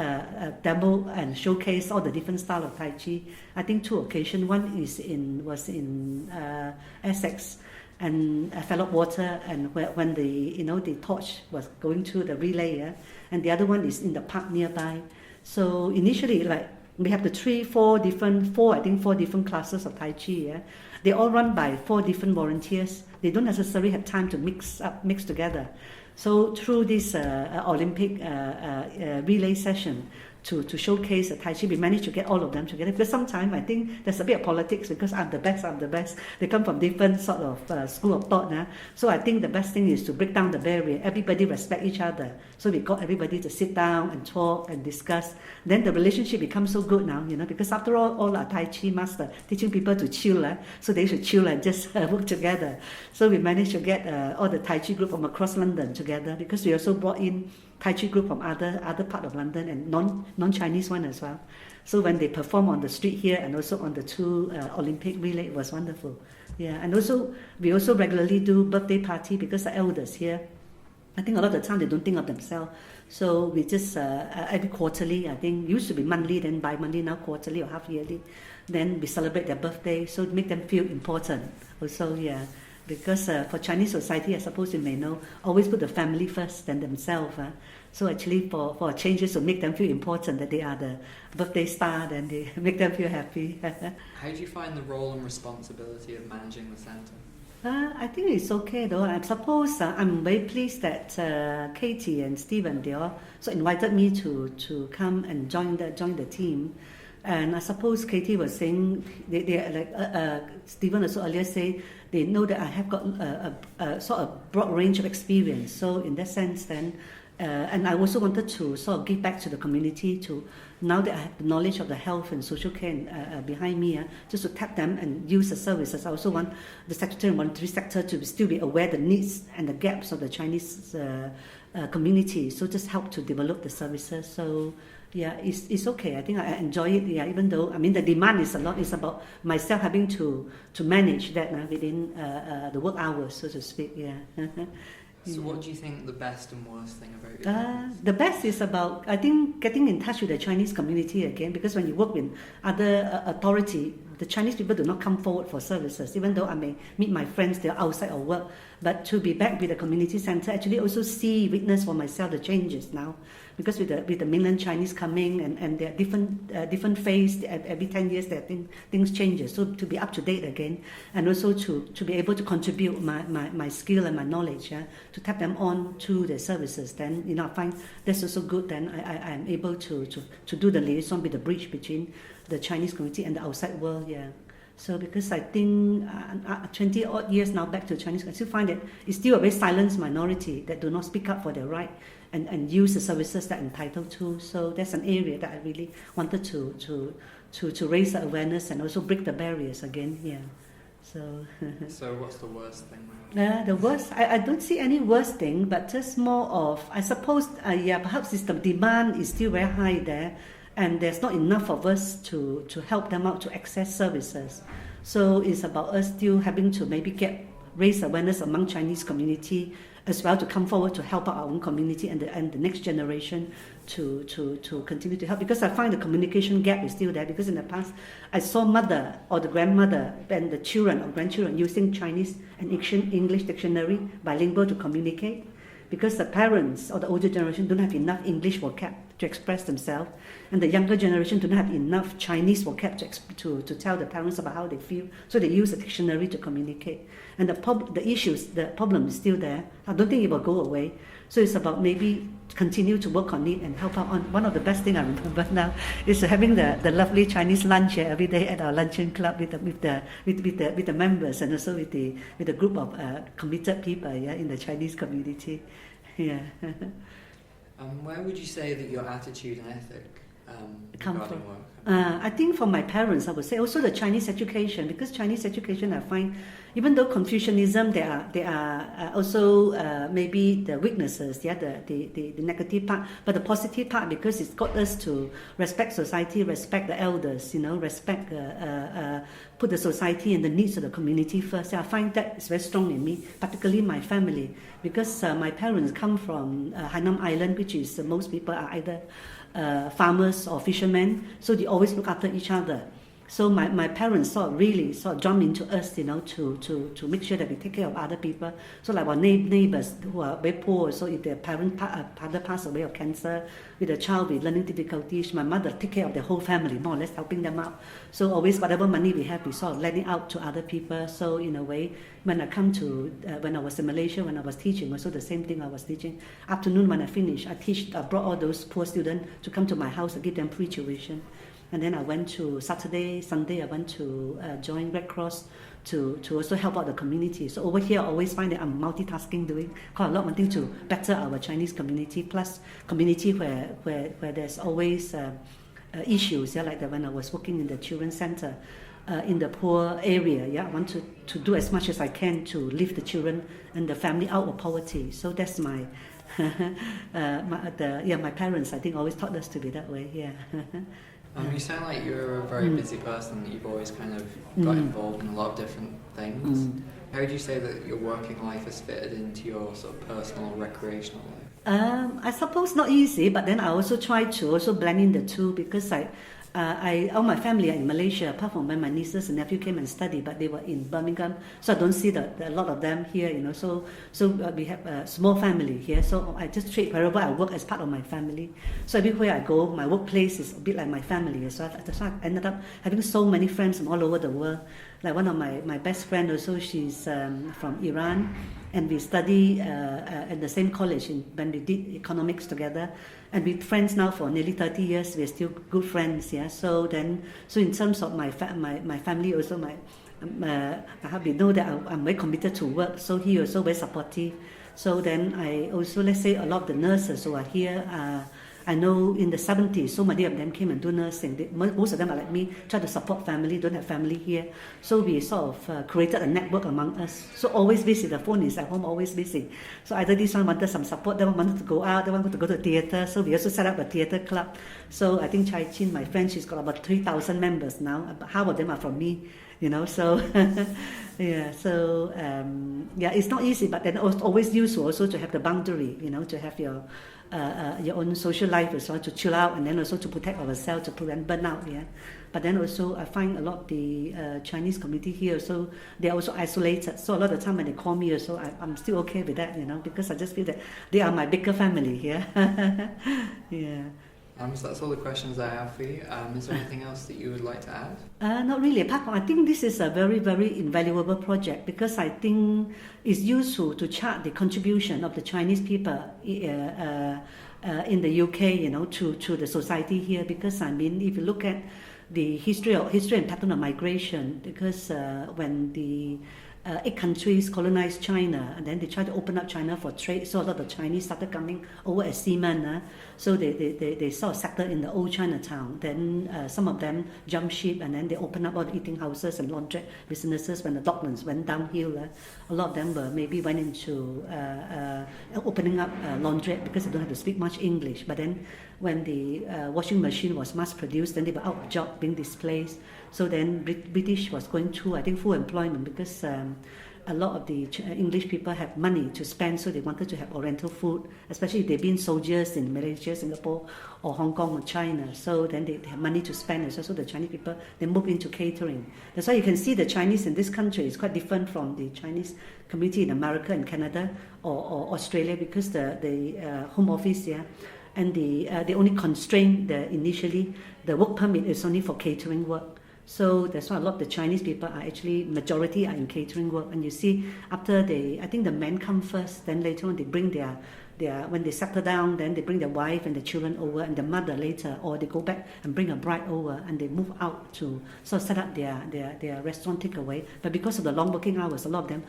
demo and showcase all the different style of Tai Chi. I think 2 occasions. One was in Essex, and a fell of water, and when the torch was going through the relay, and the other one is in the park nearby. So initially, like, we have the 4 different classes of Tai Chi. They all run by 4 different volunteers. They don't necessarily have time to mix together. So through this Olympic relay session, to showcase the Tai Chi, we managed to get all of them together, because sometimes I think there's a bit of politics, because I'm the best. They come from different sort of school of thought. So I think the best thing is to break down the barrier. Everybody respect each other. So we got everybody to sit down and talk and discuss. Then the relationship becomes so good now, because after all our Tai Chi master teaching people to chill, so they should chill and just work together. So we managed to get all the Tai Chi group from across London together, because we also brought in Tai Chi group from other part of London and non-Chinese one as well. So when they perform on the street here and also on the 2 Olympic relay, it was wonderful. Yeah, and also we also regularly do birthday party, because the elders here, I think a lot of the time they don't think of themselves. So we just every quarterly, I think used to be monthly, then bi-monthly, now quarterly or half yearly. Then we celebrate their birthday, so make them feel important. Also, yeah. Because for Chinese society, I suppose you may know, always put the family first, then themselves. So actually for changes to make them feel important, that they are the birthday star, then they make them feel happy. How do you find the role and responsibility of managing the centre? I think it's okay though. I suppose I'm very pleased that Katie and Stephen, they all so invited me to come and join the team. And I suppose Katie was saying, Stephen also earlier said, they know that I have got a sort of broad range of experience. So in that sense then, and I also wanted to sort of give back to the community to, now that I have the knowledge of the health and social care behind me, just to tap them and use the services. I also want the secretary and voluntary sector to still be aware of the needs and the gaps of the Chinese community. So just help to develop the services. So yeah, it's okay. I think I enjoy it. Yeah, even though the demand is a lot. It's about myself having to manage that within the work hours, so to speak. Yeah. So what do you think the best and worst thing about your business? The best is about, I think, getting in touch with the Chinese community again, because when you work with other authority, the Chinese people do not come forward for services, even though I may meet my friends, they're outside of work. But to be back with the community centre, actually also witness for myself the changes now. Because with the mainland Chinese coming and there are different phase, every 10 years there things changes. So to be up to date again, and also to be able to contribute my skill and my knowledge, to tap them on to the services, then I find that's also good. Then I am able to do the liaison with the bridge between the Chinese community and the outside world. Yeah. So because I think 20 odd years now back to Chinese, I still find that it's still a very silent minority that do not speak up for their right and use the services that are entitled to. So that's an area that I really wanted to raise the awareness and also break the barriers again. Yeah. So. So what's the worst thing? The worst, I don't see any worst thing, but just more of, I suppose, perhaps it's the demand is still very high there. And there's not enough of us to help them out to access services. So it's about us still having to maybe raise awareness among Chinese community as well, to come forward to help out our own community and the next generation to continue to help. Because I find the communication gap is still there, because in the past I saw mother or the grandmother and the children or grandchildren using Chinese and English dictionary bilingual to communicate, because the parents or the older generation don't have enough English vocab to express themselves, and the younger generation do not have enough Chinese vocab to tell the parents about how they feel, so they use a dictionary to communicate. And the problem is still there. I don't think it will go away. So it's about maybe continue to work on it and help out on. One of the best things I remember now is having the lovely Chinese lunch here every day at our luncheon club with the members, and also with the group of committed people in the Chinese community. Yeah. Where would you say that your attitude and ethic come regarding from? work? I think from my parents, I would say also the Chinese education, because Chinese education, I find, even though Confucianism, there are also maybe the weaknesses, the negative part, but the positive part, because it's got us to respect society, respect the elders, respect, put the society and the needs of the community first. I find that is very strong in me, particularly my family, because my parents come from Hainan Island, which is most people are either farmers or fishermen, so they always look after each other. So my parents really jump into us, to make sure that we take care of other people. So like our neighbors who are very poor, so if their father passed away of cancer, with a child with learning difficulties, my mother take care of the whole family, more or less helping them out. So always whatever money we have, we let it out to other people. So in a way, when I come to, when I was in Malaysia, when I was teaching, also the same thing I was teaching. Afternoon when I finished, I brought all those poor students to come to my house and give them free tuition. And then I went to Sunday, I went to join Red Cross to also help out the community. So over here, I always find that I'm multitasking, doing quite a lot, wanting to better our Chinese community, plus community where there's always issues, like when I was working in the children's center in the poor area. I want to do as much as I can to lift the children and the family out of poverty. So that's my my parents, I think, always taught us to be that way. Yeah. You sound like you're a very busy person, that you've always kind of got involved in a lot of different things. How would you say that your working life has fitted into your sort of personal or recreational life? I suppose not easy, but then I also try to also blend in the two, because all my family are in Malaysia, apart from when my nieces and nephew came and studied, but they were in Birmingham, so I don't see a lot of them here, so we have a small family here, so I just treat wherever I work as part of my family. So everywhere I go, my workplace is a bit like my family, so I ended up having so many friends from all over the world. Like one of my best friends also, she's from Iran, and we study at the same college when we did economics together, and we're friends now for nearly 30 years. We're still good friends, yeah. So in terms of my family also, my hubby know that I'm very committed to work, so he also very supportive. So then I also, let's say, a lot of the nurses who are here, I know in the 70s, so many of them came and do nursing. Most of them are like me, try to support family, don't have family here. So we sort of created a network among us. So always busy, the phone is at home, always busy. So either this one wanted some support, that one wanted to go out, that one wanted to go to theatre. So we also set up a theatre club. So I think Chai Chin, my friend, she's got about 3,000 members now. About half of them are from me, you know. So yeah, so yeah, it's not easy, but then always useful also to have the boundary, you know, to have your own social life as well, to chill out, and then also to protect ourselves, to prevent burnout. Yeah, but then also I find a lot of the Chinese community here, so they're also isolated. So a lot of the time when they call me, so I'm still okay with that, you know, because I just feel that they are my bigger family. Yeah, yeah. So that's all the questions I have for you. Is there anything else that you would like to add? Not really. Apart from, I think this is a very, very invaluable project, because I think it's useful to chart the contribution of the Chinese people in the UK, you know, to the society here. Because I mean, if you look at the history and pattern of migration, because when the 8 countries colonized China, and then they tried to open up China for trade, so a lot of Chinese started coming over as seamen. So they sort of settled in the old Chinatown. Then some of them jumped ship, and then they opened up all the eating houses and laundrette businesses when the Docklands went downhill. A lot of them went into opening up laundrette because they don't have to speak much English. But then when the washing machine was mass produced, then they were out of job, being displaced. So then British was going through, I think, full employment, because a lot of the English people have money to spend, so they wanted to have Oriental food, especially if they've been soldiers in Malaysia, Singapore, or Hong Kong or China. So then they have money to spend as well. So the Chinese people, they move into catering. That's why you can see the Chinese in this country is quite different from the Chinese community in America and Canada or Australia, because the Home Office, yeah, and they only constrain initially the work permit is only for catering work. So that's why a lot of the Chinese people are actually, majority are in catering work. And you see, after I think the men come first, then later on they bring their when they settle down, then they bring their wife and the children over, and the mother later, or they go back and bring a bride over, and they move out to sort of set up their restaurant takeaway. But because of the long working hours, a lot of them,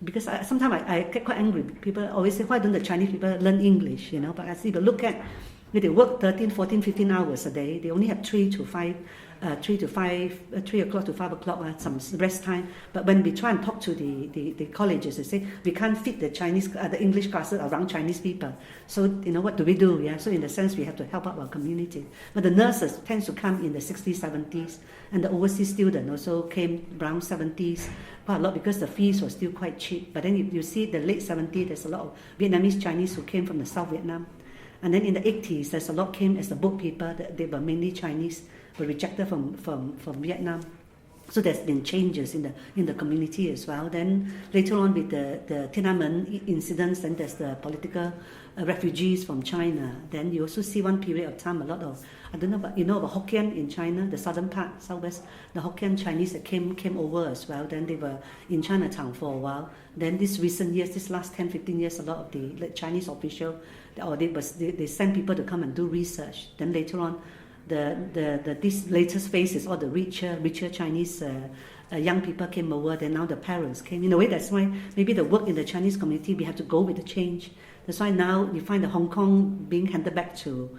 because sometimes I get quite angry. People always say, why don't the Chinese people learn English, you know? But I see, but look at, if they work 13, 14, 15 hours a day, they only have 3 o'clock to 5 o'clock, some rest time. But when we try and talk to the colleges, they say we can't fit the English classes around Chinese people. So you know, what do we do? Yeah. So in the sense, we have to help out our community. But the nurses tends to come in the 60s, 70s, and the overseas student also came around 70s, quite a lot, because the fees were still quite cheap. But then you see the late 70s, there's a lot of Vietnamese Chinese who came from the South Vietnam. And then in the 80s, there's a lot came as the bookkeeper. They were mainly Chinese, were rejected from Vietnam. So there's been changes in the community as well. Then later on with the Tiananmen incidents, then there's the political refugees from China. Then you also see one period of time, a lot of, I don't know, but you know about Hokkien in China, the southern part, southwest, the Hokkien Chinese that came over as well. Then they were in Chinatown for a while. Then this recent years, this last 10, 15 years, a lot of the Chinese official, or they send people to come and do research. Then later on, this latest phase is all the richer Chinese young people came over. Then now the parents came. In a way, that's why maybe the work in the Chinese community, we have to go with the change. That's why now you find the Hong Kong being handed back to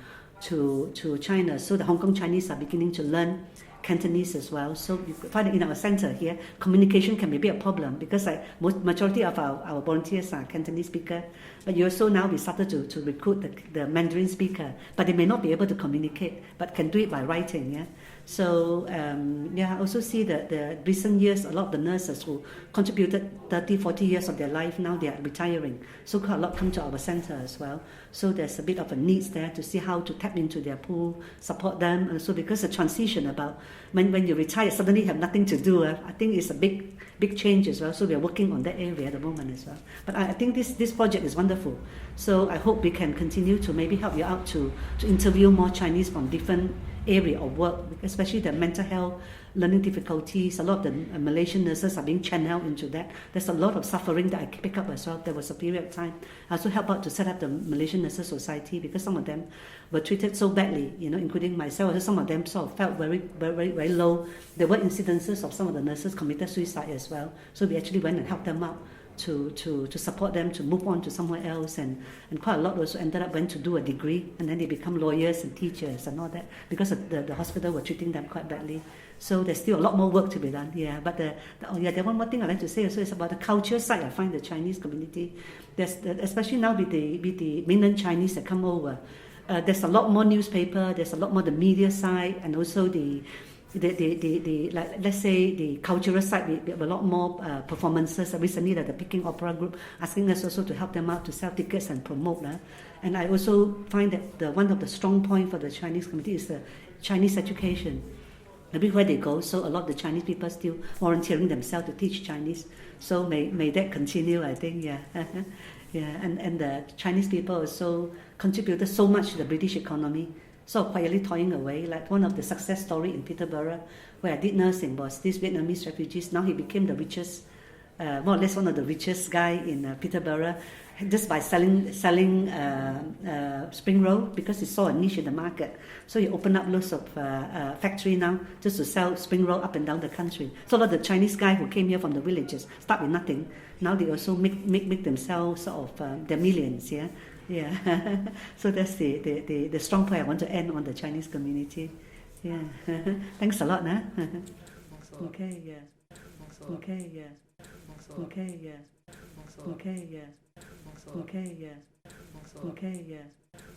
China. So the Hong Kong Chinese are beginning to learn Cantonese as well. So you find it in our center here, communication can be a problem, because majority of our volunteers are Cantonese speaker. But you also now we started to recruit the Mandarin speaker, but they may not be able to communicate, but can do it by writing. Yeah. So I also see that the recent years, a lot of the nurses who contributed 30, 40 years of their life, now they are retiring. So quite a lot come to our center as well. So there's a bit of a needs there to see how to tap into their pool, support them. And so because the transition about when you retire, suddenly you have nothing to do, I think it's a big change as well. So we are working on that area at the moment as well. But I think this project is wonderful. So I hope we can continue to maybe help you out to interview more Chinese from different area of work, especially the mental health, learning difficulties. A lot of the Malaysian nurses are being channeled into that. There's a lot of suffering that I pick up as well. There was a period of time I also helped out to set up the Malaysian Nurses Society because some of them were treated so badly, including myself. Some of them sort of felt very, very, very low. There were incidences of some of the nurses committed suicide as well. So we actually went and helped them out to support them to move on to somewhere else, and quite a lot also went to do a degree, and then they become lawyers and teachers and all that because the hospital were treating them quite badly. So there's still a lot more work to be done. Yeah, but the one more thing I'd like to say also is about the culture side. I find the Chinese community, especially now with the mainland Chinese that come over, there's a lot more newspaper, there's a lot more the media side, and also the like, let's say the cultural side. We have a lot more performances. Recently, the Peking Opera Group asking us also to help them out to sell tickets and promote. And I also find that one of the strong points for the Chinese community is the Chinese education. Everywhere they go, so a lot of the Chinese people are still volunteering themselves to teach Chinese. So may that continue, I think, yeah. Yeah, and the Chinese people also contributed so much to the British economy, so quietly toiling away. Like one of the success story in Peterborough, where I did nursing, was this Vietnamese refugees. Now he became the richest, more or less one of the richest guy in Peterborough, just by selling spring roll, because he saw a niche in the market. So he opened up lots of factory now just to sell spring roll up and down the country. So a lot of the Chinese guys who came here from the villages start with nothing. Now they also make themselves sort of their millions. Yeah. Yeah, so that's the strong point I want to end on the Chinese community. Yeah, thanks a lot, nah. Okay, yeah. Okay, yeah. Okay, yeah. Okay, yeah. Okay, yeah. Okay, yeah.